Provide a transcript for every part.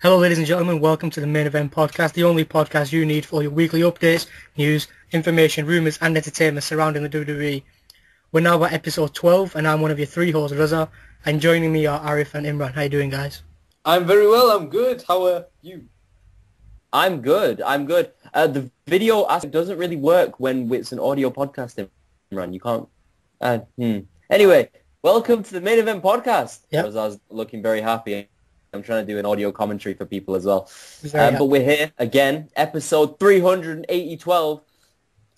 Hello ladies and gentlemen, welcome to the Main Event Podcast, the only podcast you need for your weekly updates, news, information, rumours and entertainment surrounding the WWE. We're now at episode 12 and I'm one of your three hosts, Raza, and joining me are Arif and Imran. How you doing, guys? I'm very well, I'm good. How are you? I'm good. The video aspect doesn't really work when it's an audio podcast, Imran. You can't... Anyway, welcome to the Main Event Podcast. Yep. I was looking very happy. I'm trying to do an audio commentary for people as well. But we're here again, episode 380-12.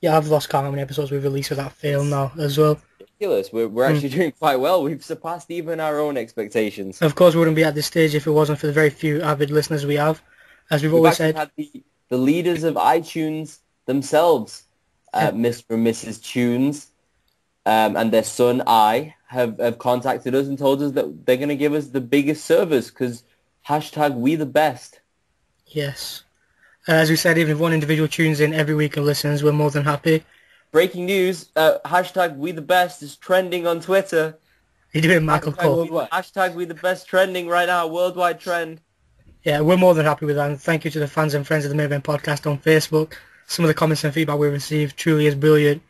Yeah, I've lost count how many episodes we've released without fail now as well. Ridiculous. We're actually doing quite well. We've surpassed even our own expectations. Of course, we wouldn't be at this stage if it wasn't for the very few avid listeners we have. As we've always said, had the leaders of iTunes themselves, Mr. and Mrs. Tunes, and their son I have contacted us and told us that they're going to give us the biggest servers because #WeTheBest. Yes. As we said, even if one individual tunes in every week and listens, we're more than happy. Breaking news, #WeTheBest is trending on Twitter. You're doing Michael Cole. #WeTheBest trending right now, worldwide trend. Yeah, we're more than happy with that. And thank you to the fans and friends of the Main Event Podcast on Facebook. Some of the comments and feedback we received truly is brilliant.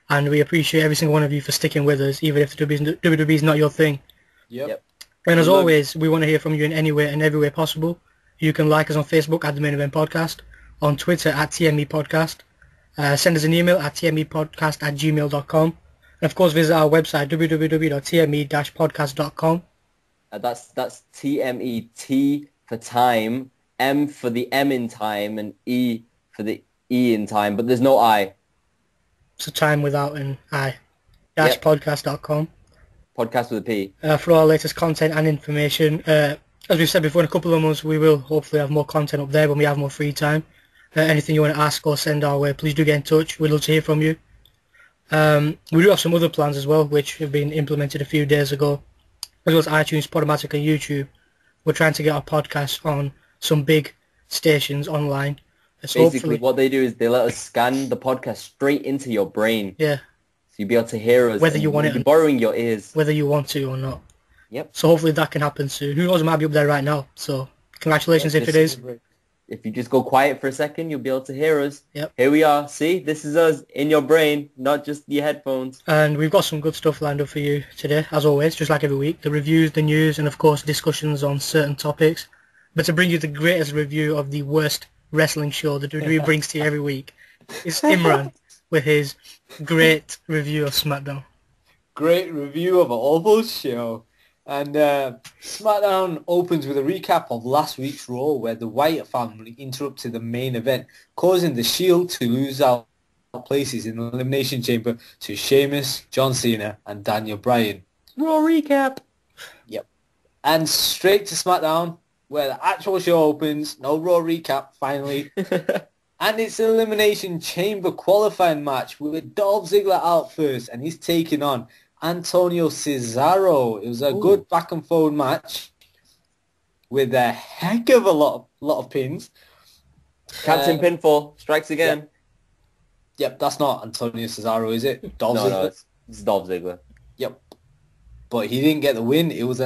And we appreciate every single one of you for sticking with us, even if the WWE is not your thing. Yep. And as always, we want to hear from you in any way and every way possible. You can like us on Facebook at the Main Event Podcast, on Twitter at TME Podcast, send us an email at tmepodcast@gmail.com, and of course visit our website www.tme-podcast.com. That's TME, T for time, M for the M in time, and E for the E in time, but there's no I. So time without an I. -podcast.com. Podcast with a P. For our latest content and information. As we've said before, in a couple of months we will hopefully have more content up there when we have more free time. Anything you want to ask or send our way, please do get in touch. We'd love to hear from you. We do have some other plans as well, which have been implemented a few days ago, as well as iTunes, Podomatic and YouTube. We're trying to get our podcast on some big stations online. So basically, what they do is they let us scan the podcast straight into your brain. Yeah. So you'll be able to hear us. Whether you want it. You're borrowing your ears. Whether you want to or not. Yep. So hopefully that can happen soon. Who knows, it might be up there right now. So congratulations if it is. If you just go quiet for a second, you'll be able to hear us. Yep. Here we are. See, this is us in your brain, not just your headphones. And we've got some good stuff lined up for you today, as always, just like every week. The reviews, the news, and of course discussions on certain topics. But to bring you the greatest review of the worst wrestling show that WWE brings to you every week is Imran with his great review of SmackDown. Great review of an awful show. And SmackDown opens with a recap of last week's Raw, where the Wyatt family interrupted the main event, causing the Shield to lose out places in the Elimination Chamber to Sheamus, John Cena and Daniel Bryan. Raw recap. Yep. And straight to SmackDown, where the actual show opens. No Raw recap, finally. And it's an Elimination Chamber qualifying match with Dolph Ziggler out first, and he's taking on Antonio Cesaro. It was a good back and forth match with a heck of a lot of pins. Captain Pinfall strikes again. Yep, that's not Antonio Cesaro, is it? Dolph Ziggler? No, it's Dolph Ziggler. Yep. But he didn't get the win. It was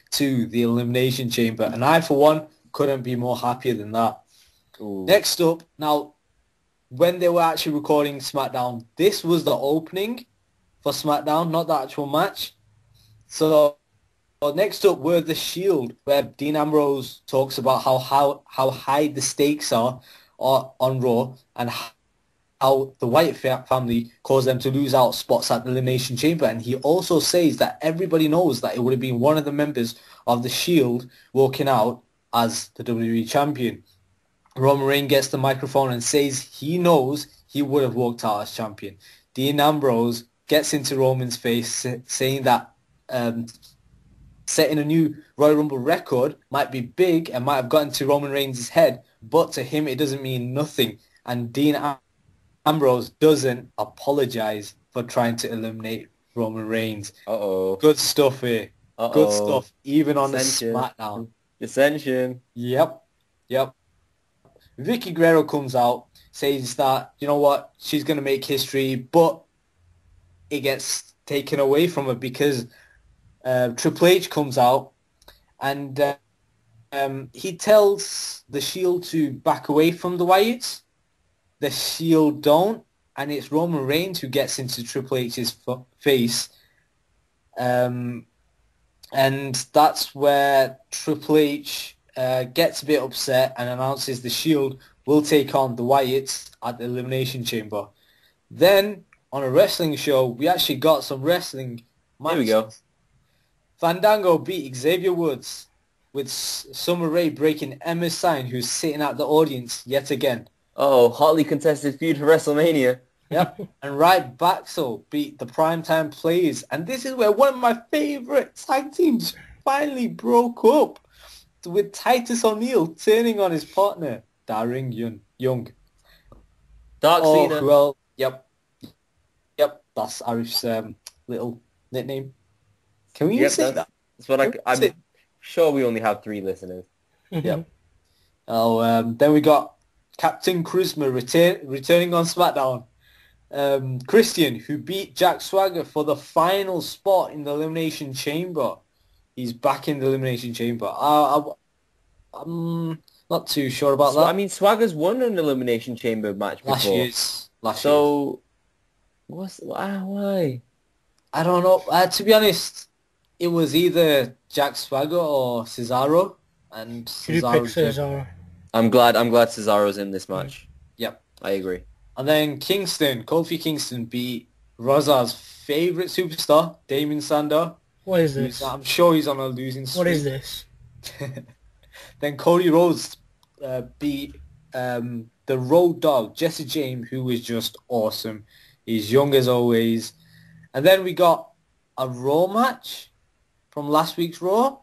to the Elimination Chamber, and I, for one, couldn't be more happier than that. Ooh. Next up, now, when they were actually recording SmackDown, this was the opening for SmackDown, not the actual match. So next up were the Shield, where Dean Ambrose talks about how high the stakes are on Raw, and how the Wyatt family caused them to lose out spots at the Elimination Chamber. And he also says that everybody knows that it would have been one of the members of the Shield walking out as the WWE champion. Roman Reigns gets the microphone and says he knows he would have walked out as champion. Dean Ambrose gets into Roman's face, saying that setting a new Royal Rumble record might be big and might have gotten to Roman Reigns' head, but to him it doesn't mean nothing. And Dean Ambrose doesn't apologize for trying to eliminate Roman Reigns. Uh-oh. Good stuff here. Uh-oh. Good stuff, even on Dissension. the SmackDown. Dissension. Yep. Vicky Guerrero comes out, says that, you know what, she's going to make history, but it gets taken away from her because Triple H comes out and he tells the Shield to back away from the Wyatts. The Shield don't, and it's Roman Reigns who gets into Triple H's face. And that's where Triple H gets a bit upset and announces the Shield will take on the Wyatts at the Elimination Chamber. Then, on a wrestling show, we actually got some wrestling matches. Here we go. Fandango beat Xavier Woods with Summer Rae breaking Emma's sign, who's sitting at the audience yet again. Oh, hotly contested feud for WrestleMania. Yep. And Right Baxel beat the Primetime Players. And this is where one of my favourite tag teams finally broke up, with Titus O'Neil turning on his partner, Darren Young. Dark Cena. Well, yep. That's Arif's little nickname. Can we say that? That's what I'm sure we only have 3 listeners. Yep. Then we got Captain Charisma returning on SmackDown. Christian, who beat Jack Swagger for the final spot in the Elimination Chamber. He's back in the Elimination Chamber. I'm not too sure about that. I mean, Swagger's won an Elimination Chamber match before. Last year. Why? I don't know. To be honest, it was either Jack Swagger or Cesaro. And Cesaro. I'm glad Cesaro's in this match. Yep. I agree. And then Kofi Kingston beat Rosa's favourite superstar, Damien Sandow. What is this? I'm sure he's on a losing streak. What is this? Then Cody Rhodes beat the Road Dogg, Jesse James, who was just awesome. He's young as always. And then we got a Raw match from last week's Raw.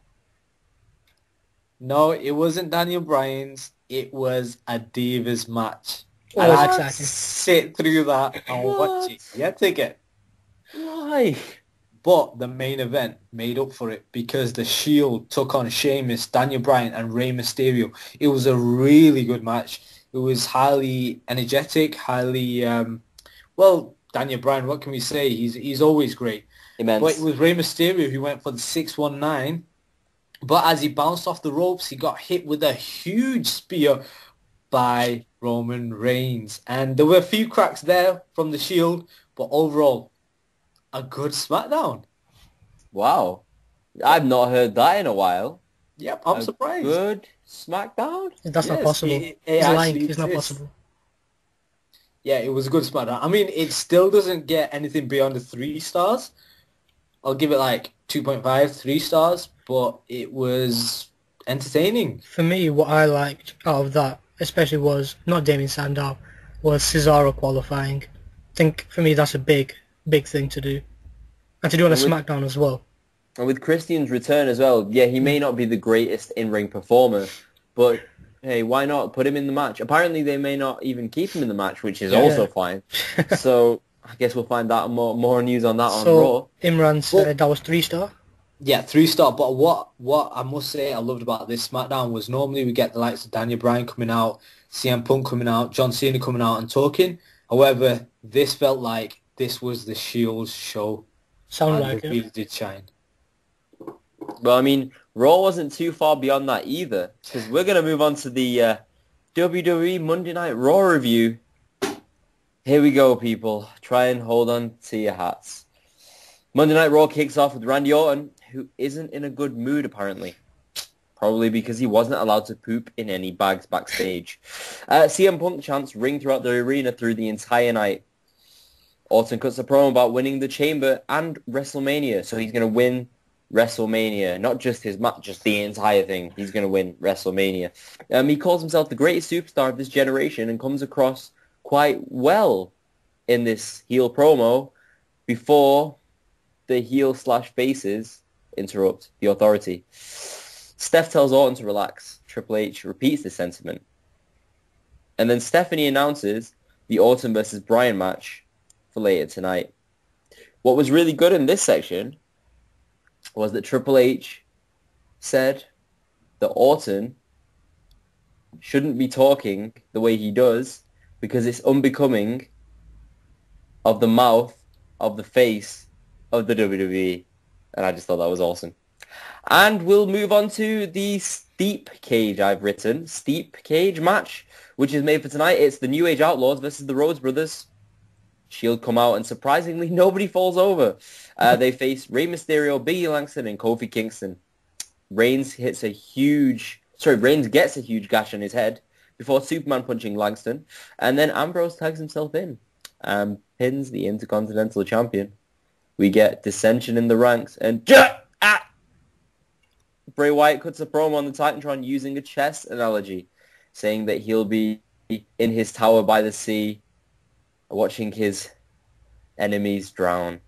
No, it wasn't Daniel Bryan's. It was a Divas match. And I had to sit through that and watch it yet again. Why? But the main event made up for it because the Shield took on Sheamus, Daniel Bryan, and Rey Mysterio. It was a really good match. It was highly energetic, highly... Daniel Bryan, what can we say? He's always great. Immense. But it was Rey Mysterio who went for the 619. But as he bounced off the ropes, he got hit with a huge spear by Roman Reigns. And there were a few cracks there from the Shield, but overall, a good SmackDown. Wow. I've not heard that in a while. Yep, I'm surprised. Good SmackDown? That's not possible. It's not possible. Yeah, it was a good SmackDown. I mean, it still doesn't get anything beyond the 3 stars. I'll give it like 2.5, 3 stars, but it was entertaining. For me, what I liked out of that, especially was not Damien Sandow, was Cesaro qualifying. I think for me that's a big thing to do. And to do on a SmackDown as well. And with Christian's return as well, yeah, he may not be the greatest in-ring performer, but hey, why not put him in the match? Apparently they may not even keep him in the match, which is also fine. So I guess we'll find out more news on that on Raw. Imran said that was 3-star? Yeah, 3-star. But what I must say I loved about this SmackDown was normally we get the likes of Daniel Bryan coming out, CM Punk coming out, John Cena coming out and talking. However, this felt like this was the Shield's show. Sound like it. Really did shine. Well, I mean, Raw wasn't too far beyond that either, because we're going to move on to the WWE Monday Night Raw review. Here we go, people. Try and hold on to your hats. Monday Night Raw kicks off with Randy Orton, who isn't in a good mood, apparently. Probably because he wasn't allowed to poop in any bags backstage. CM Punk chants ring throughout the arena through the entire night. Orton cuts a promo about winning the Chamber and WrestleMania, so he's going to win WrestleMania, not just his match, just the entire thing. He's going to win WrestleMania. He calls himself the greatest superstar of this generation and comes across quite well in this heel promo before the heel/faces interrupt the Authority. Steph tells Orton to relax. Triple H repeats this sentiment. And then Stephanie announces the Orton versus Bryan match for later tonight. What was really good in this section was that Triple H said that Orton shouldn't be talking the way he does because it's unbecoming of the mouth of the face of the WWE. And I just thought that was awesome. And we'll move on to the steep cage steep cage match, which is made for tonight. It's the New Age Outlaws versus the Rhodes Brothers. Shield come out, and surprisingly, nobody falls over. They face Rey Mysterio, Biggie Langston, and Kofi Kingston. Reigns gets a huge gash on his head before Superman punching Langston, and then Ambrose tags himself in and pins the Intercontinental Champion. We get dissension in the ranks, and Bray Wyatt cuts a promo on the Titantron using a chess analogy, saying that he'll be in his tower by the sea, watching his enemies drown.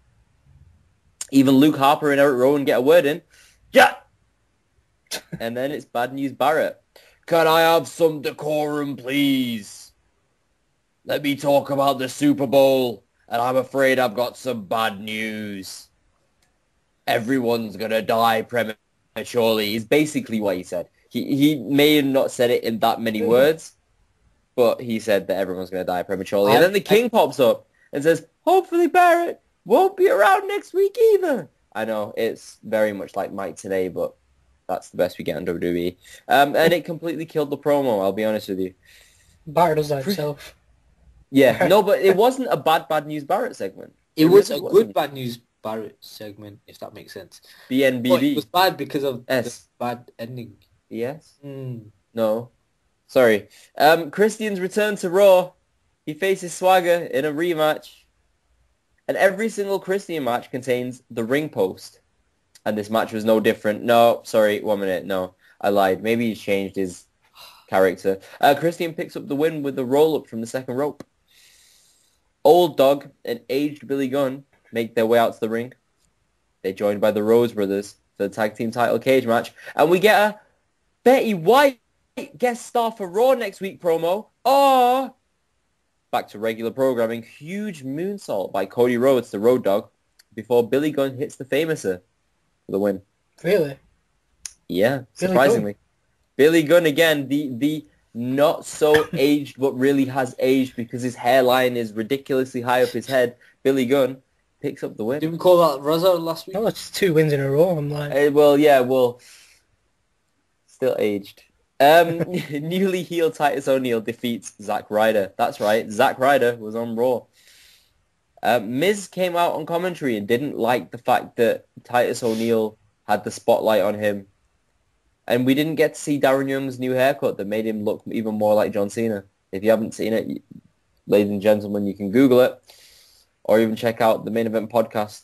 Even Luke Harper and Eric Rowan get a word in. And then it's Bad News Barrett. Can I have some decorum, please? Let me talk about the Super Bowl, and I'm afraid I've got some bad news. Everyone's gonna die prematurely, is basically what he said. He may have not said it in that many words, but he said that everyone's gonna die prematurely. And then the King pops up and says, hopefully Barrett won't be around next week either. I know, it's very much like Mike today, but that's the best we get on WWE. And it completely killed the promo, I'll be honest with you. Barrett does that himself. Yeah, no, but it wasn't a bad news Barrett segment. It was a good Bad News Barrett segment, if that makes sense. BNBB. But it was bad because of the bad ending. Yes? No. Sorry. Christian's return to Raw. He faces Swagger in a rematch. And every single Christian match contains the ring post. And this match was no different. No, sorry, 1 minute. No, I lied. Maybe he's changed his character. Christian picks up the win with a roll-up from the second rope. Old Dog and aged Billy Gunn make their way out to the ring. They're joined by the Rhodes Brothers for the tag team title cage match. And we get a Betty White guest star for Raw next week promo. Oh! Back to regular programming. Huge moonsault by Cody Rhodes, the Road Dogg, before Billy Gunn hits the Famouser for the win. Really? Yeah, surprisingly. Billy Gunn again, the not so aged but really has aged because his hairline is ridiculously high up his head. Billy Gunn picks up the win. Did we call that Raza last week? No, it's 2 wins in a row. I'm like, still aged. Newly healed Titus O'Neil defeats Zack Ryder. That's right, Zack Ryder was on Raw. Miz came out on commentary and didn't like the fact that Titus O'Neil had the spotlight on him. And we didn't get to see Darren Young's new haircut that made him look even more like John Cena. If you haven't seen it, ladies and gentlemen, you can Google it. Or even check out the Main Event Podcast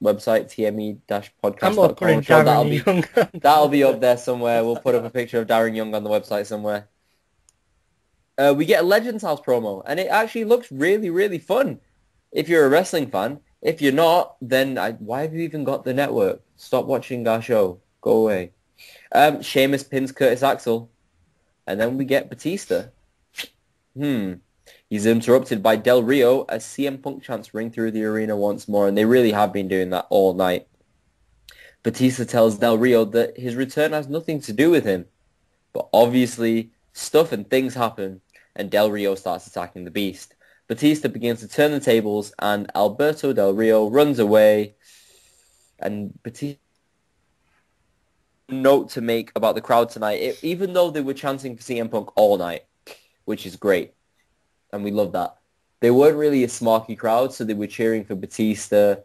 website, tme-podcast.com. I'm not putting Darren Young. That'll be up there somewhere. We'll put up a picture of Darren Young on the website somewhere. We get a Legends House promo, and it actually looks really, really fun. If you're a wrestling fan. If you're not, then why have you even got the network? Stop watching our show. Go away. Sheamus pins Curtis Axel. And then we get Batista. He's interrupted by Del Rio as CM Punk chants ring through the arena once more. And they really have been doing that all night. Batista tells Del Rio that his return has nothing to do with him. But obviously, stuff and things happen. And Del Rio starts attacking the Beast. Batista begins to turn the tables, and Alberto Del Rio runs away. And Batista note to make about the crowd tonight, even though they were chanting for CM Punk all night, which is great, and we love that. They weren't really a smarky crowd, so they were cheering for Batista.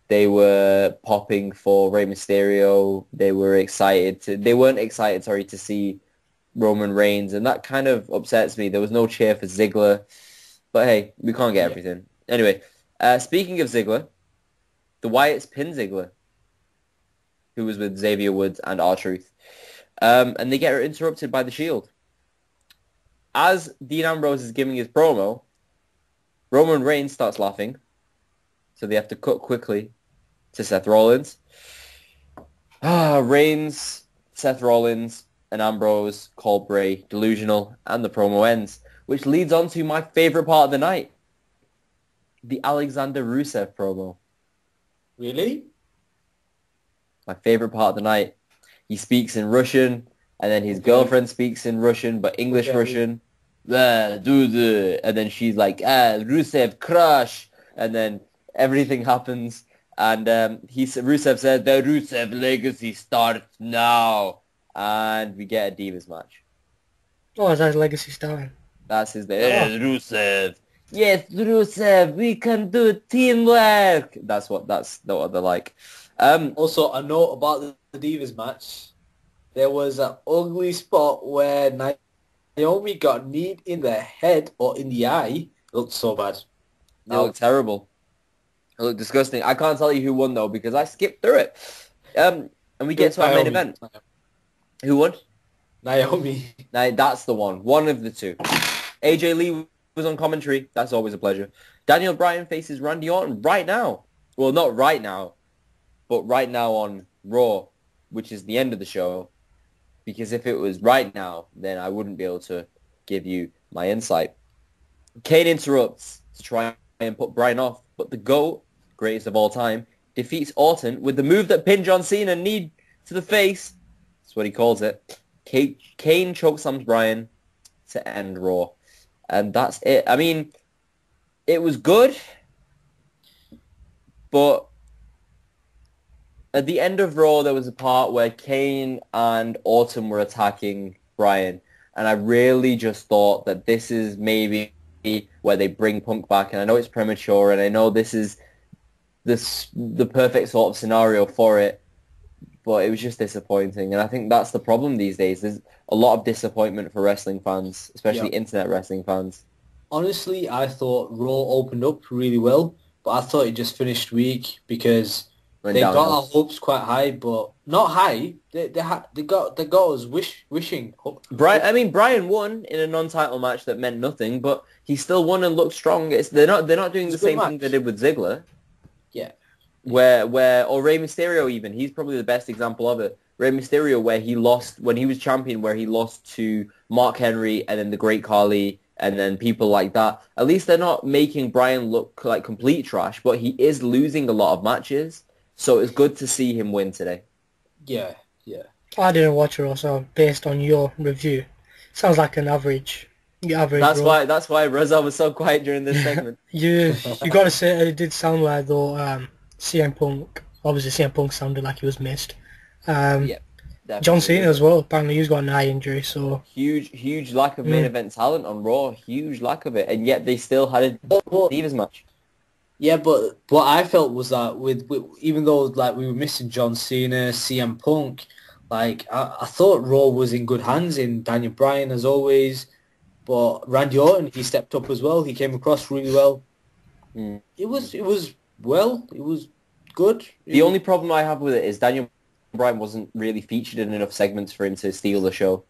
They were popping for Rey Mysterio. They weren't excited, to see Roman Reigns, and that kind of upsets me. There was no cheer for Ziggler. But hey, we can't get everything. Anyway, speaking of Ziggler, the Wyatts pin Ziggler, who was with Xavier Woods and R-Truth. And they get interrupted by the Shield. As Dean Ambrose is giving his promo, Roman Reigns starts laughing. So they have to cut quickly to Seth Rollins. Reigns, Seth Rollins, and Ambrose call Bray delusional, and the promo ends. Which leads on to my favorite part of the night. The Alexander Rusev promo. Really? My favorite part of the night. He speaks in Russian, and then his girlfriend speaks in Russian, but English Russian. And then she's like, Rusev, crush. And then everything happens, And Rusev said, the Rusev legacy starts now. And we get a Divas match. Oh, that's legacy starting. That's his name. Yes, Rusev. Yes, Rusev. We can do teamwork. That's what they're like. Also, a note about the Divas match. There was an ugly spot where Naomi got kneed in the head or in the eye. It looked so bad. It looked terrible. It looked disgusting. I can't tell you who won, though, because I skipped through it. And we get to our main event. Who won? Naomi. That's the one. One of the two. AJ Lee was on commentary. That's always a pleasure. Daniel Bryan faces Randy Orton right now. Well, not right now, but right now on Raw, which is the end of the show. Because if it was right now, then I wouldn't be able to give you my insight. Kane interrupts to try and put Bryan off, but the GOAT, greatest of all time, defeats Orton with the move that pinned John Cena, knee to the face. That's what he calls it. Kane chokeslams Bryan to end Raw. And that's it. I mean, it was good, but at the end of Raw, there was a part where Kane and Orton were attacking Bryan, and I really just thought that this is maybe where they bring Punk back, and I know it's premature, and I know this is the perfect sort of scenario for it, but it was just disappointing, and I think that's the problem these days. There's a lot of disappointment for wrestling fans, especially internet wrestling fans. Honestly, I thought Raw opened up really well, but I thought it just finished weak because they got our hopes quite high, but not high. They got us wishing. Bryan won in a non-title match that meant nothing, but he still won and looked strong. They're not doing the same thing they did with Ziggler. Yeah. Or Rey Mysterio even. He's probably the best example of it. Rey Mysterio, where he lost when he was champion, where he lost to Mark Henry and then the Great Khali and then people like that. At least they're not making Bryan look like complete trash, but he is losing a lot of matches. So it's good to see him win today. Yeah. I didn't watch it also, based on your review. Sounds like an average. That's why Reza was so quiet during this segment. you got to say it did sound like though. CM Punk, obviously CM Punk sounded like he was missed. John Cena as well. Apparently he's got an eye injury, so huge lack of main event talent on Raw. Huge lack of it, and yet they still had a Divas match. Yeah, but what I felt was that with even though like we were missing John Cena, CM Punk, like I thought Raw was in good hands in Daniel Bryan as always, but Randy Orton, he stepped up as well. He came across really well. It was good. The only problem I have with it is Daniel Bryan wasn't really featured in enough segments for him to steal the show.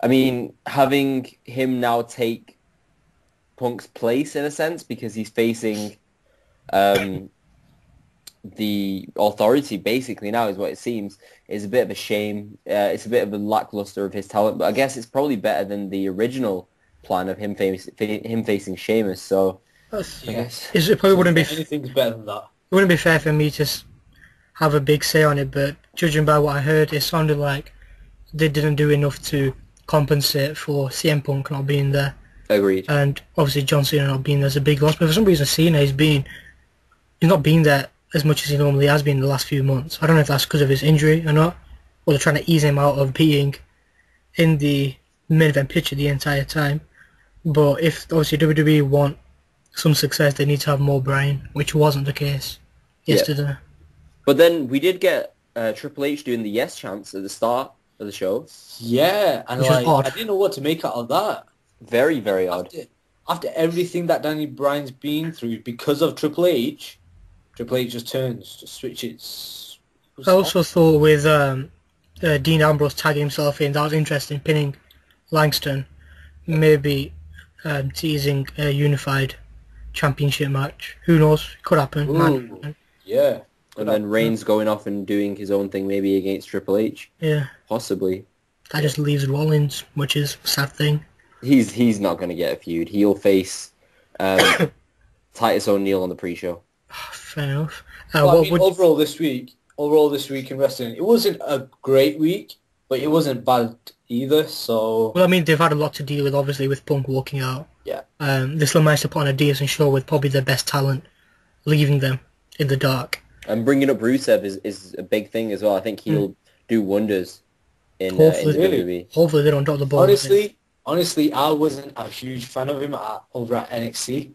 I mean, having him now take Punk's place in a sense because he's facing the Authority basically now is what it seems, is a bit of a shame. It's a bit of a lackluster of his talent, but I guess it's probably better than the original plan of him facing Sheamus. So I guess it probably wouldn't be anything's better than that. It wouldn't be fair for me to have a big say on it, but judging by what I heard, it sounded like they didn't do enough to compensate for CM Punk not being there. Agreed. And obviously John Cena not being there is a big loss, but for some reason Cena he's not been there as much as he normally has been in the last few months. I don't know if that's because of his injury or not, or they're trying to ease him out of being in the main event picture the entire time. But if obviously WWE want some success, they need to have more Bryan, which wasn't the case yesterday. Yeah. But then we did get Triple H doing the yes chants at the start of the show. Yeah, and I didn't know what to make out of that. Very, very odd. After everything that Daniel Bryan's been through because of Triple H just switches. I also thought with Dean Ambrose tagging himself in, that was interesting, pinning Langston, maybe teasing a unified championship match. Who knows? Could happen. Yeah. And then Reigns going off and doing his own thing maybe against Triple H. Yeah. Possibly. That just leaves Rollins, which is a sad thing. He's not going to get a feud. He'll face Titus O'Neil on the pre-show. Fair enough. Overall this week in wrestling, it wasn't a great week, but it wasn't bad either. So well, I mean, they've had a lot to deal with, obviously, with Punk walking out. Yeah. They still managed to put on a decent show with probably their best talent leaving them in the dark. And bringing up Rusev is a big thing as well. I think he'll do wonders in Hopefully, WWE. hopefully they don't drop the ball. Honestly, I wasn't a huge fan of him over at NXT,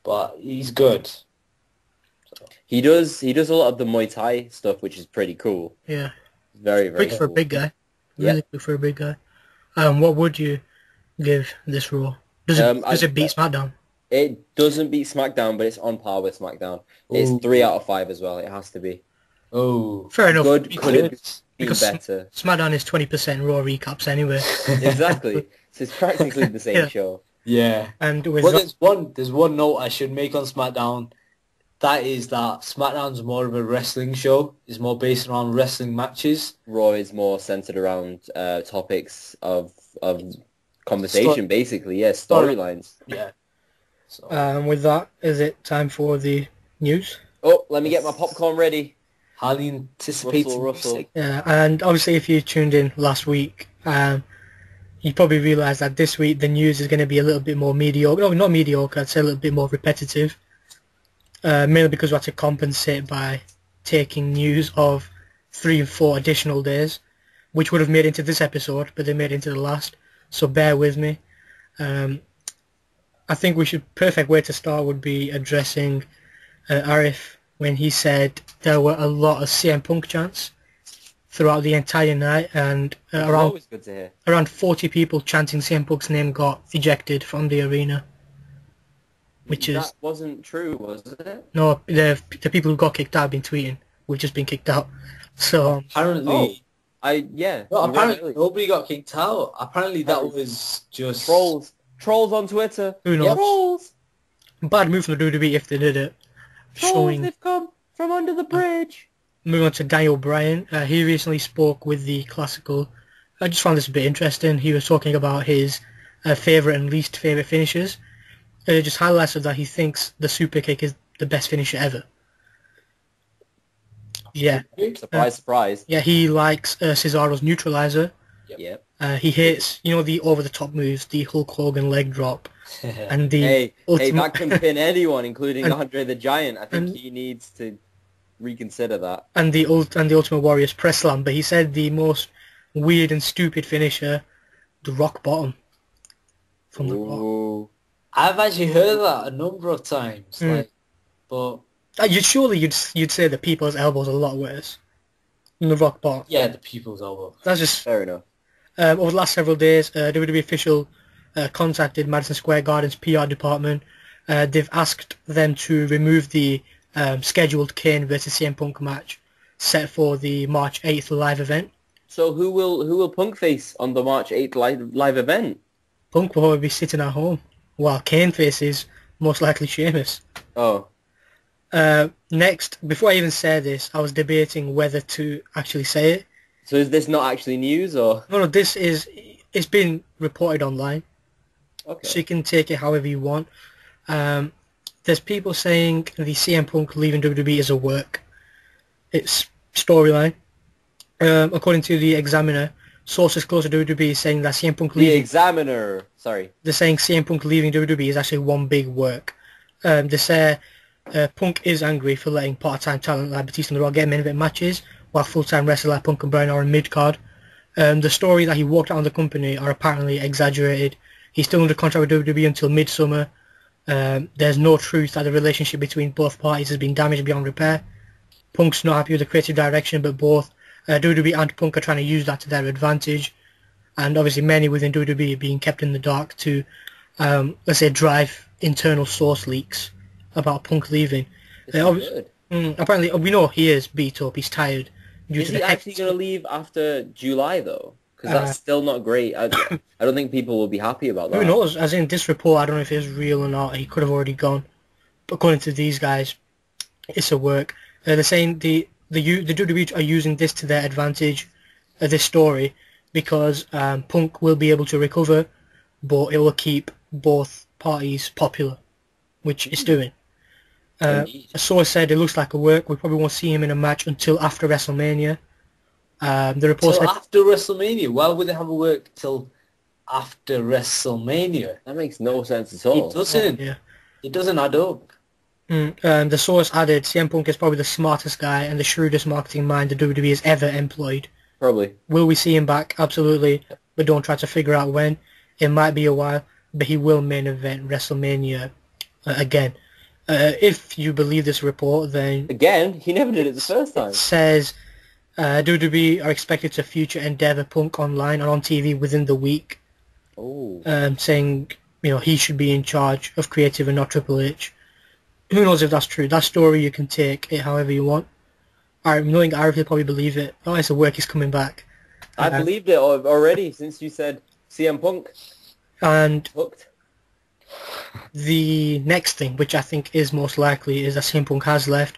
but he's good. So. He does a lot of the Muay Thai stuff, which is pretty cool. Yeah. Very, very Quick cool. for a big guy. Really quick for a big guy. What would you give this Raw? Does it beat SmackDown? It doesn't beat SmackDown, but it's on par with SmackDown. Ooh. It's 3 out of 5 as well. It has to be. Oh, fair enough. Could it be better? SmackDown is 20% Raw recaps anyway. Exactly. So it's practically the same show. Yeah. And with there's one note I should make on SmackDown. That is that SmackDown's more of a wrestling show. It's more based around wrestling matches. Raw is more centered around topics of conversation, basically. Yeah, storylines. Yeah. So. With that, is it time for the news? Oh, let me get my popcorn ready. Highly anticipated. Russell. Yeah, and obviously if you tuned in last week, you probably realised that this week the news is going to be a little bit more mediocre. No, not mediocre, I'd say a little bit more repetitive. Mainly because we had to compensate by taking news of 3 and 4 additional days, which would have made it into this episode, but they made it into the last. So bear with me. I think perfect way to start would be addressing Arif when he said there were a lot of CM Punk chants throughout the entire night, and around 40 people chanting CM Punk's name got ejected from the arena. That wasn't true, was it? No, the people who got kicked out have been tweeting. We've just been kicked out. So apparently, apparently nobody got kicked out. Apparently that was just trolls on Twitter. Who knows? Trolls. Bad move from the WWE if they did it. They've come from under the bridge. Moving on to Daniel Bryan. He recently spoke with the Classical. I just found this a bit interesting. He was talking about his favourite and least favourite finishes. Just highlighted that he thinks the super kick is the best finisher ever. Yeah. Surprise, surprise. Yeah, he likes Cesaro's neutralizer. Yep. He hates, the over-the-top moves, the Hulk Hogan leg drop, and the hey, that can pin anyone, including Andre the Giant. I think he needs to reconsider that. And the Ultimate Warrior's press slam. But he said the most weird and stupid finisher, the rock bottom from the Rock. I've actually heard that a number of times. But you'd say the people's elbow's a lot worse than the rock bottom. Yeah, the people's elbow. That's just fair enough. Over the last several days, WWE official contacted Madison Square Garden's PR department. They've asked them to remove the scheduled Kane versus CM Punk match set for the March 8th live event. So who will Punk face on the March 8th live event? Punk will probably be sitting at home, while Kane faces most likely Sheamus. Oh. Next, before I even say this, I was debating whether to actually say it. So is this not actually news, or? No, it's been reported online. Okay. So you can take it however you want. There's people saying the CM Punk leaving WWE is a work. It's storyline. According to the Examiner, sources close to WWE saying that CM Punk leaving... The Examiner, sorry. They're saying CM Punk leaving WWE is actually one big work. They say Punk is angry for letting part-time talent like Batista and The Rock get main event matches, while full-time wrestlers like Punk and Bryan are in mid-card. The story that he walked out on the company are apparently exaggerated. He's still under contract with WWE until midsummer. There's no truth that the relationship between both parties has been damaged beyond repair. Punk's not happy with the creative direction, but both WWE and Punk are trying to use that to their advantage. And obviously many within WWE are being kept in the dark to, let's say, drive internal source leaks about Punk leaving. Apparently, we know he is beat up, he's tired. Is he actually going to leave after July, though? Because that's still not great. I don't think people will be happy about that. Who knows? As in, this report, I don't know if it's real or not. He could have already gone. But according to these guys, it's a work. They're saying the WWE are using this to their advantage, this story, because Punk will be able to recover, but it will keep both parties popular, which it's doing. A source said it looks like a work. We probably won't see him in a match until after WrestleMania. The report said after WrestleMania? Why would they have a work till after WrestleMania? That makes no sense at all. It doesn't. Yeah. It doesn't add up. The source added, CM Punk is probably the smartest guy and the shrewdest marketing mind the WWE has ever employed. Probably. Will we see him back? Absolutely. But don't try to figure out when. It might be a while, but he will main event WrestleMania again. If you believe this report, then... Again? He never did it the first time. It says WWE are expected to future endeavour Punk online and on TV within the week. Oh. Saying, he should be in charge of creative and not Triple H. Who knows if that's true? That story, you can take it however you want. Knowing Irish will probably believe it. Oh, it's a work, he's coming back. I believed it already since you said CM Punk. And Hooked. The next thing, which I think is most likely, is that CM Punk has left.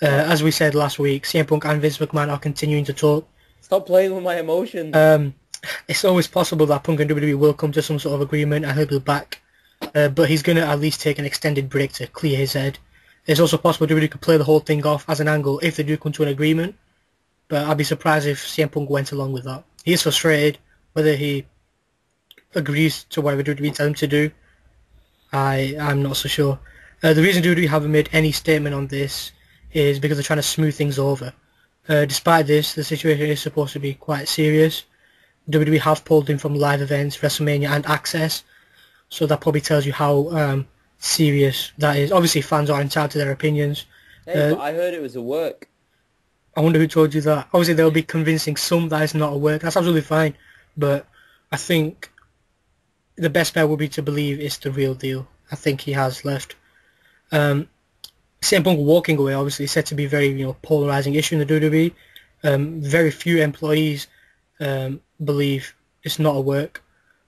As we said last week, CM Punk and Vince McMahon are continuing to talk. Stop playing with my emotions. It's always possible that Punk and WWE will come to some sort of agreement and he'll be back. But he's going to at least take an extended break to clear his head. It's also possible WWE could play the whole thing off as an angle if they do come to an agreement. But I'd be surprised if CM Punk went along with that. He is frustrated. Whether he agrees to whatever WWE tells him to do, I'm not so sure. The reason WWE haven't made any statement on this is because they're trying to smooth things over. Despite this, the situation is supposed to be quite serious. WWE have pulled him from live events, WrestleMania and Access. So that probably tells you how serious that is. Obviously, fans are entitled to their opinions. Hey, but I heard it was a work. I wonder who told you that. Obviously, they'll be convincing some that it's not a work. That's absolutely fine. But I think the best bet would be to believe it's the real deal. I think he has left. CM Punk walking away, obviously, is said to be a very polarizing issue in the WWE. Very few employees believe it's not a work.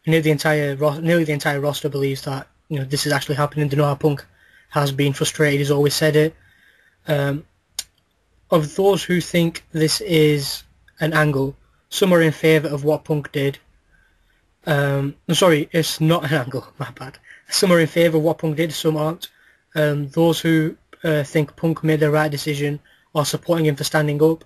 Nearly the entire roster believes that this is actually happening. They know how Punk has been frustrated. He's always said it. Of those who think this is an angle, some are in favour of what Punk did. I'm sorry, it's not an angle. My bad. Some are in favour of what Punk did. Some aren't. Those who think Punk made the right decision are supporting him for standing up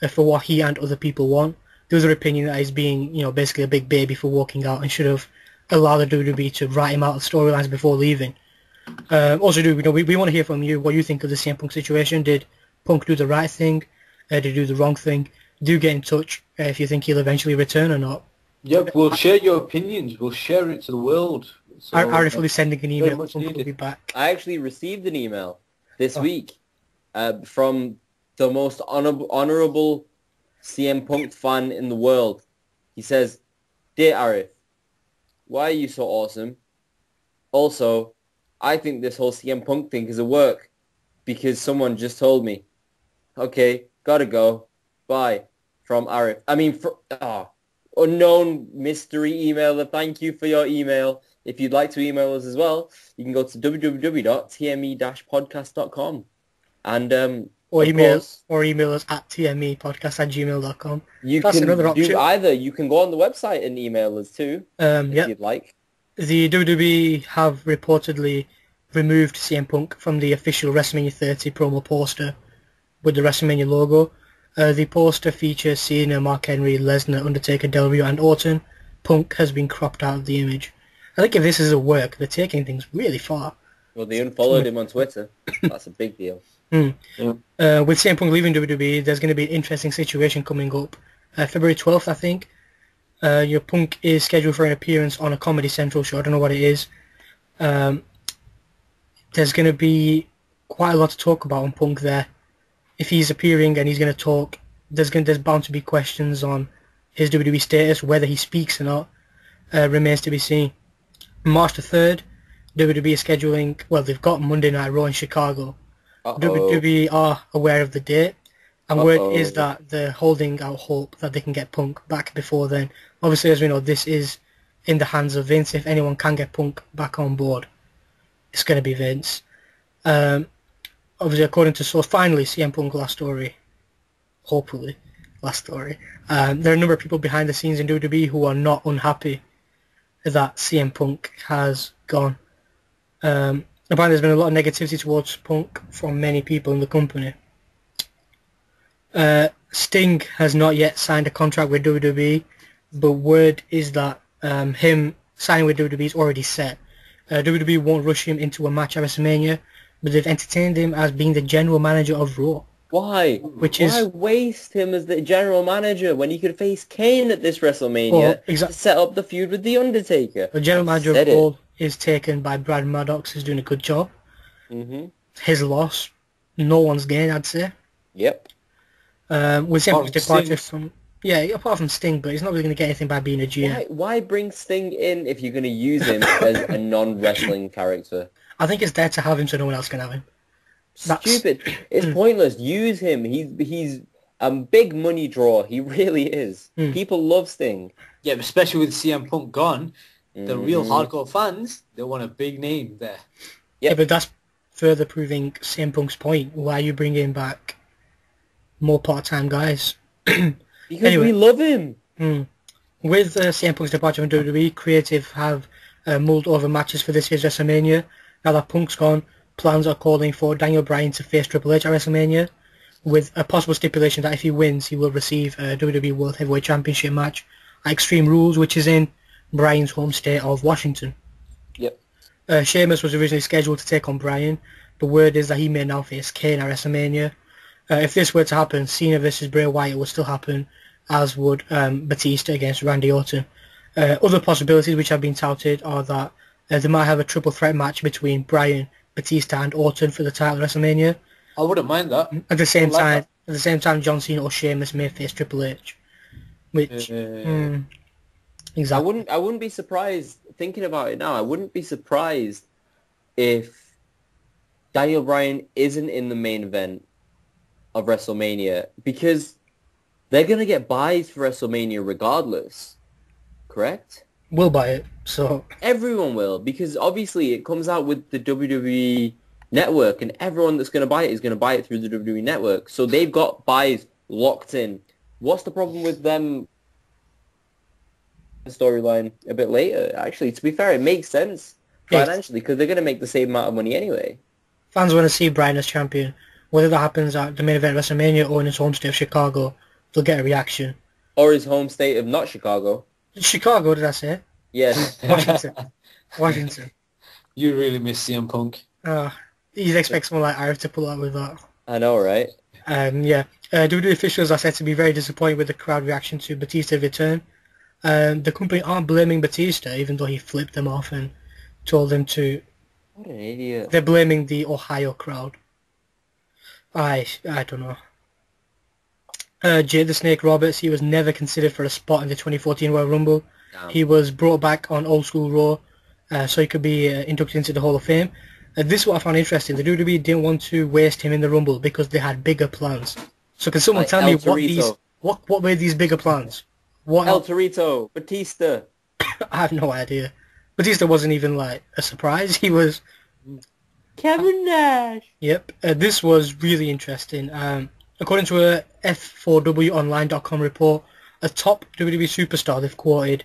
for what he and other people want. There's an opinion that he's being, basically a big baby for walking out and should have allowed the WWE to write him out of storylines before leaving. Also, we want to hear from you what you think of the CM Punk situation. Did Punk do the right thing? Did he do the wrong thing? Do get in touch if you think he'll eventually return or not. Yep, we'll share your opinions. We'll share it to the world. So, Arif will be sending an email. Punk will be back. I actually received an email this week from the most honourable CM Punk fan in the world. He says, "Dear Arif, why are you so awesome? Also, I think this whole CM Punk thing is a work because someone just told me. Okay, gotta go. Bye. From Arif." Unknown mystery emailer. Thank you for your email. If you'd like to email us as well, you can go to www.tme-podcast.com and or email us at tmepodcast@gmail.com. That's another option. Do either. You can go on the website and email us too, if you'd like. The WWE have reportedly removed CM Punk from the official WrestleMania 30 promo poster with the WrestleMania logo. The poster features Cena, Mark Henry, Lesnar, Undertaker, Del Rio and Orton. Punk has been cropped out of the image. I think if this is a work, they're taking things really far. Well, they unfollowed him on Twitter. That's a big deal. With CM Punk leaving WWE, there's going to be an interesting situation coming up. February 12th, I think. Your Punk is scheduled for an appearance on a Comedy Central show. I don't know what it is. There's going to be quite a lot to talk about on Punk there. If he's appearing and he's going to talk, there's bound to be questions on his WWE status, whether he speaks or not. Remains to be seen. March the 3rd, WWE is scheduling, they've got Monday Night Raw in Chicago. WWE are aware of the date, and word is that they're holding out hope that they can get Punk back before then. Obviously, as we know, this is in the hands of Vince. If anyone can get Punk back on board, it's going to be Vince. Obviously, according to source, finally, CM Punk last story. Hopefully, last story. There are a number of people behind the scenes in WWE who are not unhappy that CM Punk has gone. Apparently there's been a lot of negativity towards Punk from many people in the company. Sting has not yet signed a contract with WWE, but word is that him signing with WWE is already set. WWE won't rush him into a match at WrestleMania. but they've entertained him as being the general manager of Raw. Why? Why waste him as the general manager when he could face Kane at this WrestleMania to set up the feud with The Undertaker? The general manager of Raw is taken by Brad Maddox, who's doing a good job. His loss, no one's gain, I'd say. Yep. With Sting departure from... Yeah, apart from Sting, but he's not really going to get anything by being a GM. Why bring Sting in if you're going to use him as a non-wrestling character? I think it's there to have him so no one else can have him. Stupid. It's pointless. Use him. He's a big money draw. He really is. People love Sting. Yeah, especially with CM Punk gone, the real hardcore fans, they want a big name there. Yeah, but that's further proving CM Punk's point. Why are you bringing back more part-time guys? Because we love him. With CM Punk's departure from WWE, creative have mulled over matches for this year's WrestleMania. Now that Punk's gone, plans are calling for Daniel Bryan to face Triple H at WrestleMania, with a possible stipulation that if he wins, he will receive a WWE World Heavyweight Championship match at Extreme Rules, which is in Bryan's home state of Washington. Yep. Sheamus was originally scheduled to take on Bryan. The word is that he may now face Kane at WrestleMania. If this were to happen, Cena versus Bray Wyatt would still happen, as would Batista against Randy Orton. Other possibilities which have been touted are that they might have a triple threat match between Bryan, Batista and Orton for the title at WrestleMania. I wouldn't mind that. At the same time, John Cena or Sheamus may face Triple H. Which exactly. I wouldn't be surprised, thinking about it now, I wouldn't be surprised if Daniel Bryan isn't in the main event of WrestleMania, because they're gonna get buys for WrestleMania regardless. Correct? We'll buy it, so... Everyone will, because obviously it comes out with the WWE Network, and everyone that's going to buy it is going to buy it through the WWE Network. So they've got buys locked in. What's the problem with them storyline a bit later? Actually, to be fair, it makes sense financially, because they're going to make the same amount of money anyway. Fans want to see Bryan as champion. Whether that happens at the main event of WrestleMania or in his home state of Chicago, they'll get a reaction. Or his home state of not Chicago. Chicago, did I say? Yes. Washington. You really miss CM Punk. You'd expect someone like Irv to pull out with that. I know, right? WWE officials are said to be very disappointed with the crowd reaction to Batista's return. The company aren't blaming Batista, even though he flipped them off and told them to... What an idiot. They're blaming the Ohio crowd. I don't know. Jay the Snake Roberts, he was never considered for a spot in the 2014 Royal Rumble. Damn. He was brought back on Old School Raw, so he could be inducted into the Hall of Fame. This is what I found interesting. The WWE didn't want to waste him in the Rumble because they had bigger plans. So can someone tell me what were these bigger plans? El Torito, Batista. I have no idea. Batista wasn't even like a surprise. He was... Kevin Nash. Yep. This was really interesting. According to a F4WOnline.com report, a top WWE superstar they've quoted,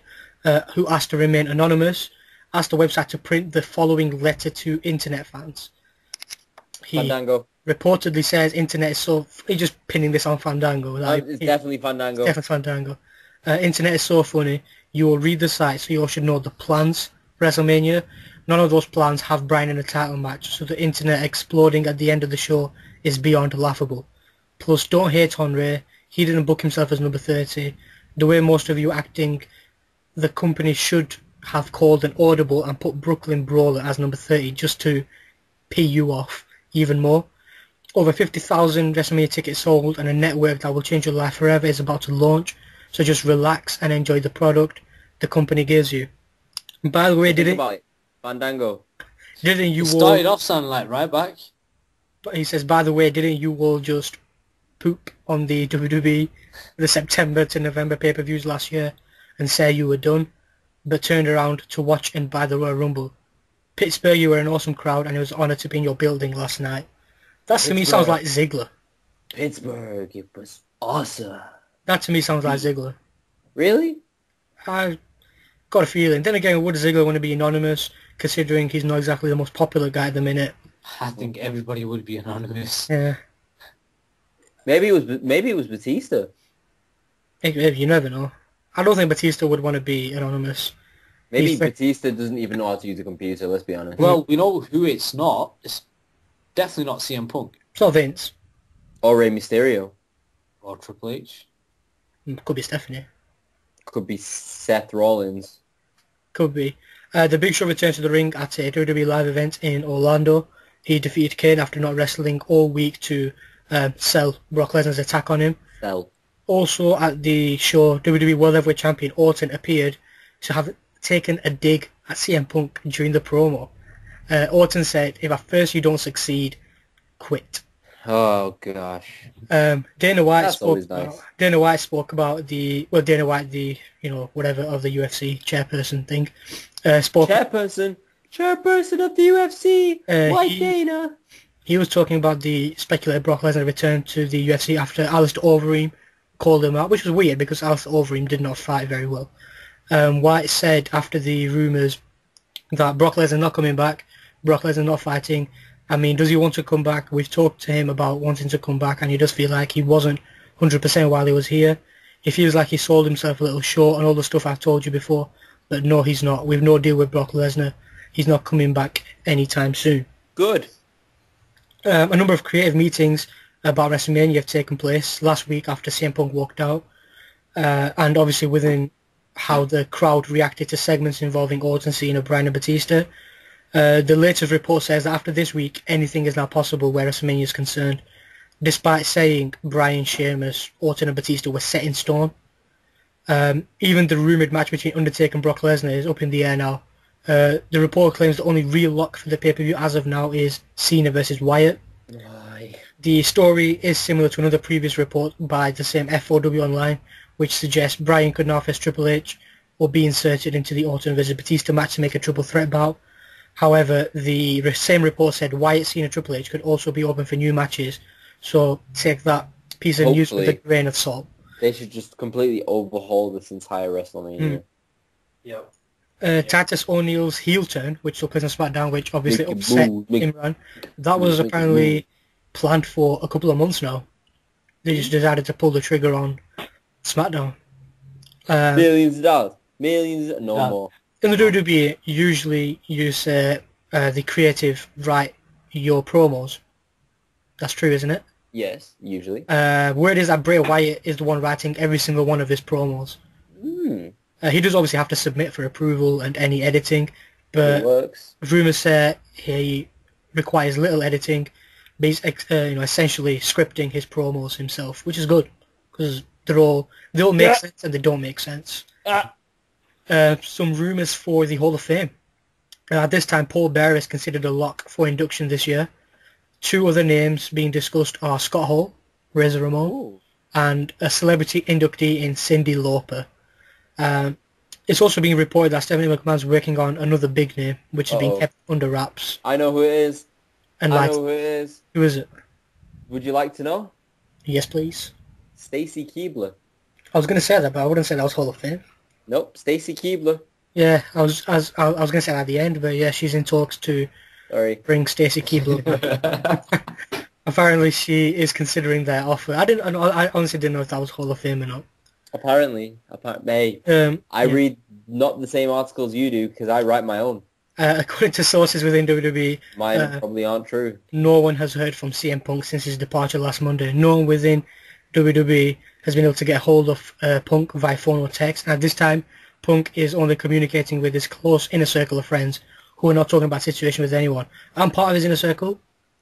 who asked to remain anonymous, asked the website to print the following letter to internet fans. Fandango. Reportedly says internet is so... He's just pinning this on Fandango. It's definitely Fandango. Definitely Fandango. Internet is so funny. You will read the site, so you all should know the plans for WrestleMania. None of those plans have Bryan in a title match, so the internet exploding at the end of the show is beyond laughable. Plus, don't hate on Ray. He didn't book himself as number 30. The way most of you acting, the company should have called an audible and put Brooklyn Brawler as number 30 just to pee you off even more. Over 50,000 WrestleMania tickets sold, and a network that will change your life forever is about to launch. So just relax and enjoy the product the company gives you. By the way, Fandango. Didn't you started off sounding like right back? But he says, by the way, didn't you all just poop on the WWE, the September to November pay-per-views last year and say you were done, but turned around to watch and buy the Royal Rumble? Pittsburgh, you were an awesome crowd, and it was an honor to be in your building last night. That to me sounds like Ziggler. Pittsburgh, it was awesome. That to me sounds like Ziggler. Really? I got a feeling. Then again, would Ziggler want to be anonymous, considering he's not exactly the most popular guy at the minute? I think everybody would be anonymous. Yeah. Maybe it was Batista. Maybe, you never know. I don't think Batista would want to be anonymous. Maybe Batista doesn't even know how to use a computer, let's be honest. Well, we know who it's not. It's Definitely not CM Punk It's not Vince. Or Rey Mysterio. or Triple H. Could be Stephanie. Could be Seth Rollins. Could be. The Big Show returned to the ring at a WWE live event in Orlando. He defeated Kane after not wrestling all week to sell Brock Lesnar's attack on him. Sell. Also at the show, WWE World Heavyweight Champion Orton appeared to have taken a dig at CM Punk during the promo. Orton said, "If at first you don't succeed, quit." Oh gosh. Dana White That's spoke always about nice. Dana White spoke about Dana White, the whatever of the UFC chairperson thing. Spoke. Chairperson of the UFC. White he- Dana. He was talking about the speculated Brock Lesnar return to the UFC after Alistair Overeem called him out, which was weird because Alistair Overeem did not fight very well. White said after the rumours that Brock Lesnar not coming back, Brock Lesnar not fighting. I mean, does he want to come back? We've talked to him about wanting to come back, and he does feel like he wasn't 100% while he was here. He feels like he sold himself a little short on all the stuff I've told you before, but no, he's not. We've no deal with Brock Lesnar. He's not coming back anytime soon. Good. A number of creative meetings about WrestleMania have taken place last week after CM Punk walked out, and obviously within how the crowd reacted to segments involving Orton, Cena, Bryan and Batista. The latest report says that after this week, anything is now possible where WrestleMania is concerned, despite saying Bryan, Sheamus, Orton and Batista were set in stone. Even the rumoured match between Undertaker and Brock Lesnar is up in the air now. The report claims the only real lock for the pay-per-view as of now is Cena versus Wyatt. Why? The story is similar to another previous report by the same FOW Online, which suggests Bryan could now face Triple H or be inserted into the Orton versus Batista match to make a triple threat bout. However, the same report said Wyatt, Cena, Triple H could also be open for new matches, so take that piece of news with a grain of salt. They should just completely overhaul this entire WrestleMania. Yep. Titus O'Neil's heel turn, which took place on SmackDown, which obviously Make it upset move, make- Imran, that was make it apparently planned for a couple of months now. They just decided to pull the trigger on SmackDown. Millions of dollars. No Yeah. more. In the WWE, usually you say the creative write your promos. That's true, isn't it? Yes, usually. Where it is that Bray Wyatt is the one writing every single one of his promos. He does obviously have to submit for approval and any editing, but It works. rumours say he requires little editing, but he's essentially scripting his promos himself, which is good because they all make sense and they don't make sense. Some rumours for the Hall of Fame. At this time, Paul Bearer is considered a lock for induction this year. Two other names being discussed are Scott Hall, Razor Ramon, Ooh. and a celebrity inductee in Cyndi Lauper. It's also being reported that Stephanie McMahon's working on another big name, which is being kept under wraps. I know who it is. And I know who it is. who is it? Would you like to know? Yes, please. Stacy Keibler. I was going to say that, but I wouldn't say that was Hall of Fame. Nope, Stacy Keibler. Yeah, I was going to say that at the end, but yeah, she's in talks to Sorry. bring Stacey Keibler back. Apparently, she is considering their offer. I honestly didn't know if that was Hall of Fame or not. Apparently. Hey, I read not the same articles you do because I write my own. According to sources within WWE, Mine probably aren't true. no one has heard from CM Punk since his departure last Monday. No one within WWE has been able to get hold of Punk via phone or text. And at this time, Punk is only communicating with his close inner circle of friends who are not talking about the situation with anyone. I'm part of his inner circle,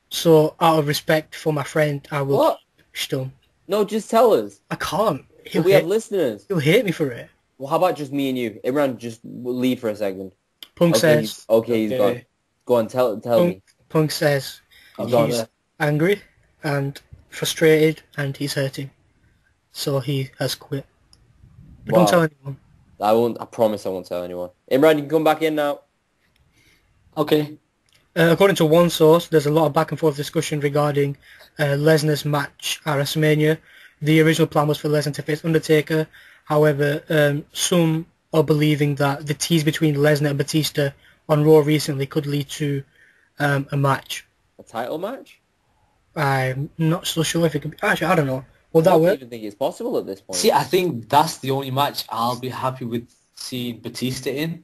so out of respect for my friend, I will What? stum. No, just tell us. I can't. We have listeners. He'll hate me for it. Well, how about just me and you? Imran, just leave for a second. Punk says... He's gone. Go on, tell me. Punk says I've got he's it. angry and frustrated and he's hurting. So he has quit. But Wow. don't tell anyone. I won't. I promise I won't tell anyone. Imran, you can come back in now. Okay. According to one source, there's a lot of back and forth discussion regarding Lesnar's match at WrestleMania. The original plan was for Lesnar to face Undertaker. However, some are believing that the tease between Lesnar and Batista on Raw recently could lead to a match. A title match? I'm not so sure if it could be... Actually, I don't know. Will I that don't work? even think it's possible at this point. See, I think that's the only match I'll be happy with seeing Batista in.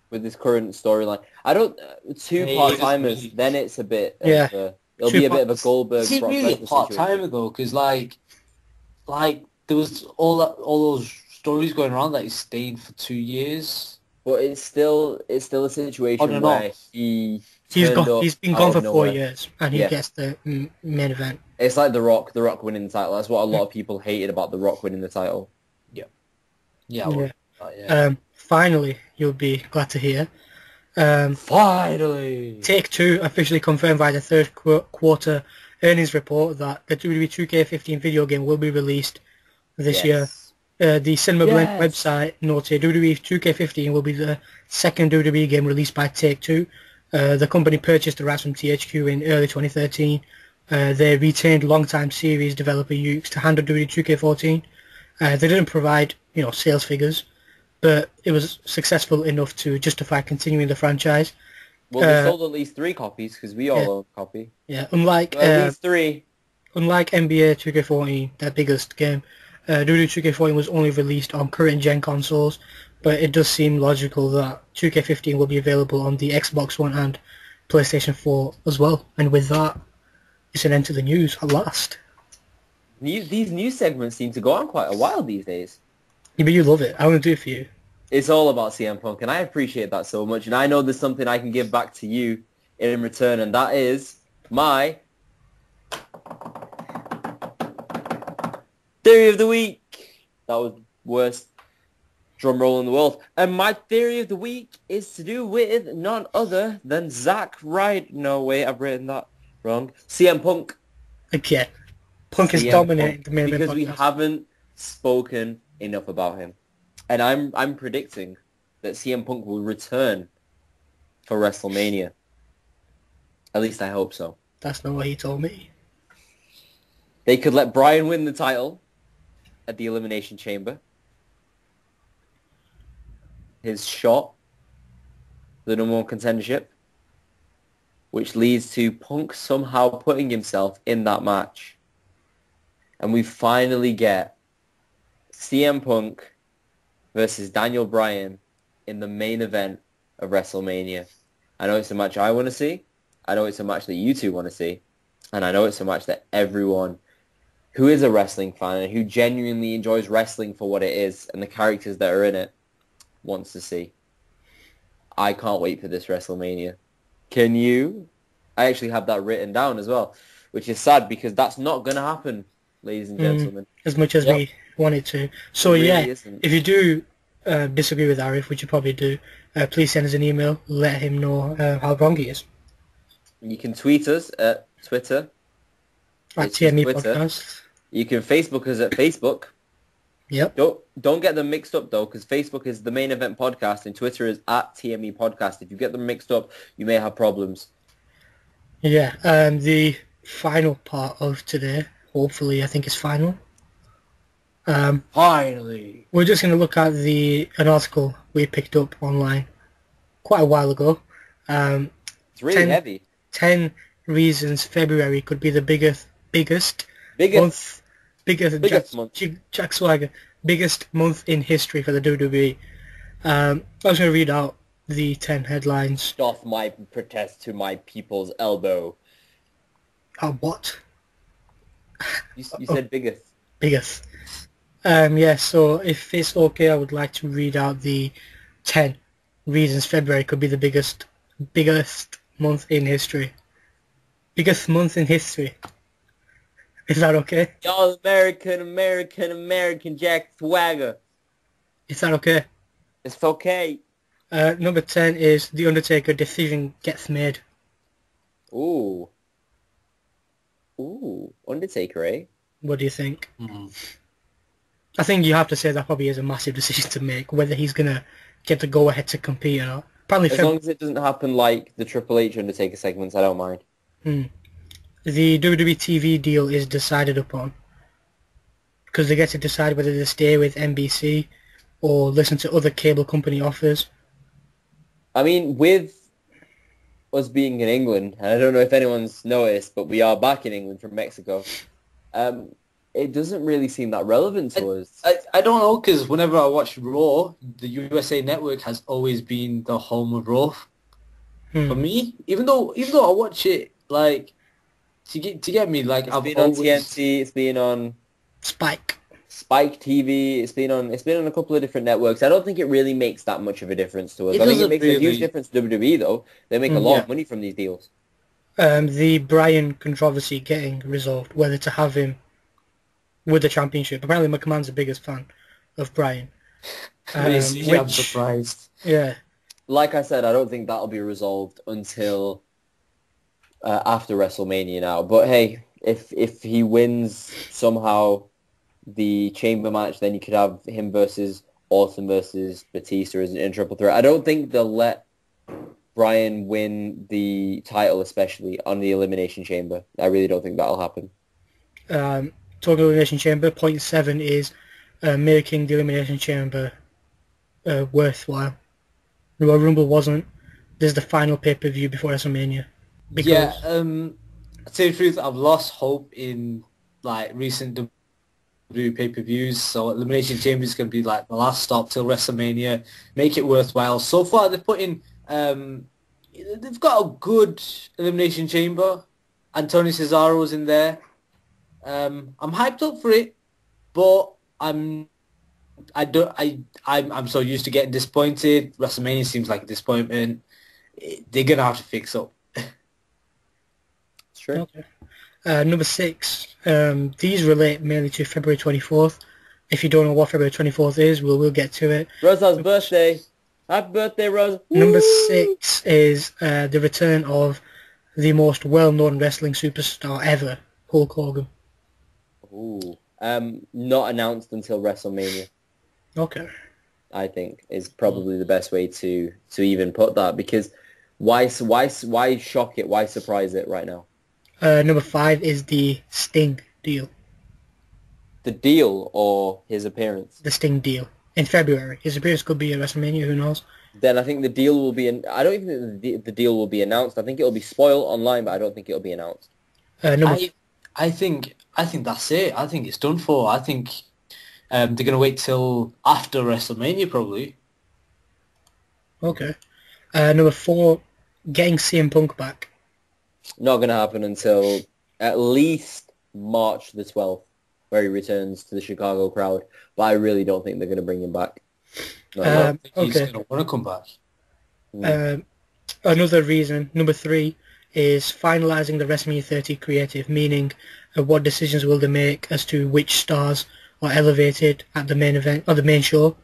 with this current storyline. I don't two part-timers. Really. Then it's a bit. Yeah. It'll be a bit of a Goldberg. Is it Brock really a Lesnar part-timer situation. though? Because like there was all those stories going around that he stayed for 2 years But it's still a on situation and where off. he He's turned gone. up He's been out gone of for 4 nowhere. years, and he Yeah. gets the main event. It's like The Rock winning the title. That's what a lot of people hated about The Rock winning the title. Yeah. Finally, you'll be glad to hear. Finally! Take-Two officially confirmed by the third quarter earnings report that the WWE 2K15 video game will be released this year. The Cinema Blend website noted WWE 2K15 will be the second WWE game released by Take-Two. The company purchased the rights from THQ in early 2013. They retained long-time series developer Ukes to handle WWE 2K14. They didn't provide, sales figures, but it was successful enough to justify continuing the franchise. Well, they sold at least 3 copies because we all own a copy. Yeah, unlike At least 3. Unlike NBA 2K14, their biggest game, WWE 2K14 was only released on current-gen consoles, but it does seem logical that 2K15 will be available on the Xbox One and PlayStation 4 as well. And with that, it's an end to the news at last. These news segments seem to go on quite a while these days. Yeah, but you love it. I want to do it for you. It's all about CM Punk, and I appreciate that so much. And I know there's something I can give back to you in return, and that is my Theory of the Week. That was the worst drum roll in the world. And my Theory of the Week is to do with none other than Zack Ryder. No, wait, I've written that wrong. CM Punk. Again, Punk is CM dominating the main event because we podcast. haven't spoken enough about him. And I'm predicting that CM Punk will return for WrestleMania. At least I hope so. That's not what he told me. They could let Bryan win the title at the Elimination Chamber. His shot, the number 1 contendership, which leads to Punk somehow putting himself in that match. And we finally get CM Punk versus Daniel Bryan in the main event of WrestleMania. I know it's a match I want to see. I know it's a match that you two want to see. And I know it's a match that everyone who is a wrestling fan and who genuinely enjoys wrestling for what it is and the characters that are in it wants to see. I can't wait for this WrestleMania. Can you? I actually have that written down as well, which is sad because that's not going to happen, ladies and gentlemen. As much as we wanted to. So It really isn't. if you do disagree with Arif, which you probably do, please send us an email. Let him know how wrong he is. You can tweet us at Twitter. At It's just TME Twitter. Podcast. You can Facebook us at Facebook. Yep. Don't get them mixed up though, because Facebook is the main event podcast and Twitter is at TME Podcast. If you get them mixed up, you may have problems. Yeah, the final part of today, hopefully I think it's final. Finally. We're just going to look at an article we picked up online quite a while ago. It's really heavy. 10 reasons February could be the biggest month, Jack Swagger, biggest month in history for the WWE. I was going to read out the 10 headlines. Doff my protest to my people's elbow. What? You said biggest. Biggest. So if it's okay, I would like to read out the 10 reasons February could be the biggest month in history. Biggest month in history. Is that okay? Y'all American Jack Swagger. Is that okay? It's okay. Number 10 is The Undertaker decision gets made. Ooh, Undertaker, eh? What do you think? I think you have to say that probably is a massive decision to make, whether he's going to get the go-ahead to compete or not. Apparently, As long as it doesn't happen like the Triple H Undertaker segments, I don't mind. The WWE TV deal is decided upon because they get to decide whether they stay with NBC or listen to other cable company offers. I mean, with us being in England, and I don't know if anyone's noticed, but we are back in England from Mexico, it it doesn't really seem that relevant to us. I don't know, because whenever I watch Raw, the USA Network has always been the home of Raw for me. Even though I watch it like to get me, like It's I've been on always TNT. It's been on Spike TV. It's been on a couple of different networks. I don't think it really makes that much of a difference to us. It I think it doesn't makes a huge really. difference to WWE though. They make a lot Yeah. of money from these deals. The Bryan controversy getting resolved, whether to have him with the championship. Apparently McMahon's the biggest fan of Bryan. I'm surprised. Yeah. Like I said, I don't think that'll be resolved until after WrestleMania now. But hey, if he wins somehow the Chamber match, then you could have him versus Orton versus Batista as in triple threat. I don't think they'll let Bryan win the title, especially on the Elimination Chamber. I really don't think that'll happen. Talking Elimination Chamber, point 7 is making the Elimination Chamber worthwhile. Royal Rumble wasn't. This is the final pay-per-view before WrestleMania. Yeah, to tell you the truth, I've lost hope in like recent WWE pay-per-views. So Elimination Chamber is going to be like the last stop till WrestleMania. Make it worthwhile. So far, they've put in. They've got a good Elimination Chamber. Antonio Cesaro's in there. I'm hyped up for it, but I'm so used to getting disappointed. WrestleMania seems like a disappointment. They're gonna have to fix up. Sure. Okay. Number 6. These relate mainly to February 24th. If you don't know what February 24th is, we'll get to it. Rosa's birthday. Happy birthday, Rosa. Number 6 is the return of the most well-known wrestling superstar ever, Hulk Hogan. Ooh. Not announced until WrestleMania. Okay. I think is probably the best way to even put that, because why shock it? Why surprise it right now? Number 5 is the Sting deal. The deal or his appearance? The Sting deal. In February. His appearance could be at WrestleMania, who knows? Then I think the deal will be... I don't even think the deal will be announced. I think it'll be spoiled online, but I don't think it'll be announced. I think that's it. I think it's done for. I think they're going to wait till after WrestleMania, probably. Okay. Number 4, getting CM Punk back. Not going to happen until at least March the 12th, where he returns to the Chicago crowd. But I really don't think they're going to bring him back. I don't think he's going to want to come back. Another reason, number 3, is finalising the WrestleMania 30 creative, meaning what decisions will they make as to which stars are elevated at the main event or the main show.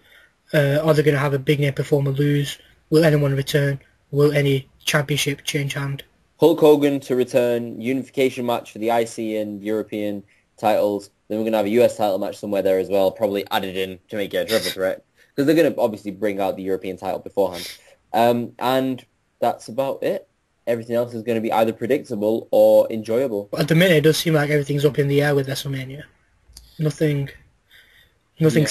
Are they going to have a big name performer lose? Will anyone return? Will any championship change hand? Hulk Hogan to return, unification match for the IC and European titles. Then we're going to have a US title match somewhere there as well, probably added in to make it a triple threat, because they're going to obviously bring out the European title beforehand. And that's about it. Everything else is going to be either predictable or enjoyable. But at the minute, it does seem like everything's up in the air with WrestleMania. Nothing's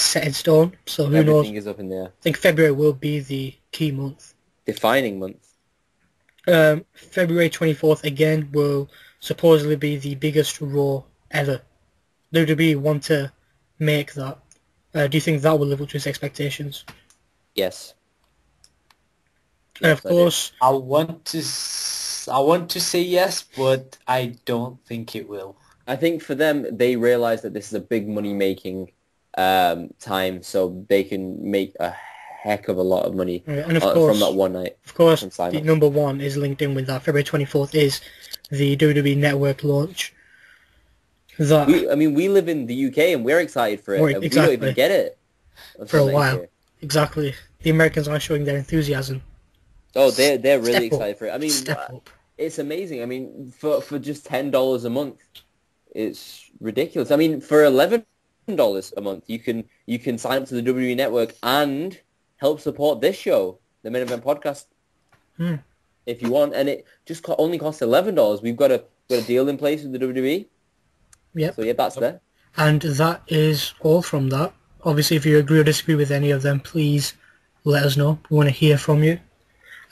set in stone, so who knows? Everything is up in the air. I think February will be the key month. Defining month. February 24th, again, will supposedly be the biggest Raw ever. WWE want to make that. Do you think that will live up to its expectations? Yes. And of course, I want to say yes, but I don't think it will. I think for them, they realize that this is a big money-making time, so they can make a heck of a lot of money and of course, from that one night. Of course, the number 1 is linked in with that. February 24th is the WWE Network launch. We live in the UK and we're excited for it. Exactly. We don't even get it for a while. Year. Exactly. The Americans are showing their enthusiasm. Oh, they're really excited for it. I mean, it's amazing. I mean, for just $10 a month, it's ridiculous. I mean, for $11 a month, you can sign up to the WWE Network and help support this show, the Main Event Podcast, if you want. And it just only costs $11. We've got a deal in place with the WWE. Yep. So yeah, that's there. And that is all from that. Obviously, if you agree or disagree with any of them, please let us know. We want to hear from you.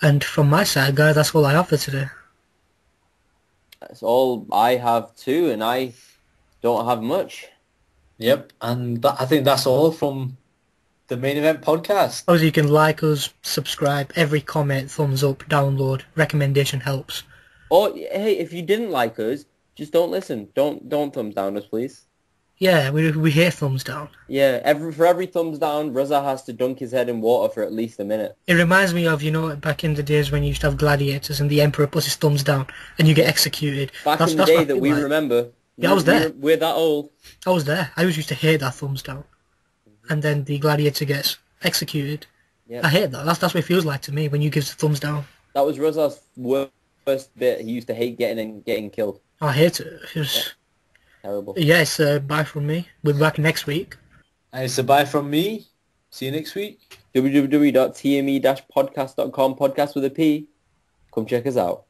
And from my side, guys, that's all I have for today. That's all I have too, and I don't have much. Yep, and I think that's all from the Main Event podcast. Obviously, you can like us, subscribe, every comment, thumbs up, download, recommendation helps. Or hey, if you didn't like us, just don't listen. Don't thumbs down us, please. Yeah, we hate thumbs down. Yeah, for every thumbs down, Reza has to dunk his head in water for at least a minute. It reminds me of, back in the days when you used to have gladiators and the emperor puts his thumbs down and you get executed. Back in the day that we like. remember. Yeah, I was there. We're that old. I was there. I always used to hate that thumbs down. And then the gladiator gets executed. Yep. I hate that. That's what it feels like to me when you give the thumbs down. That was Reza's worst bit. He used to hate getting killed. I hate it. It's terrible. Yeah, it's bye from me. We'll be back next week. And it's a bye from me. See you next week. www.tme-podcast.com, podcast with a P. Come check us out.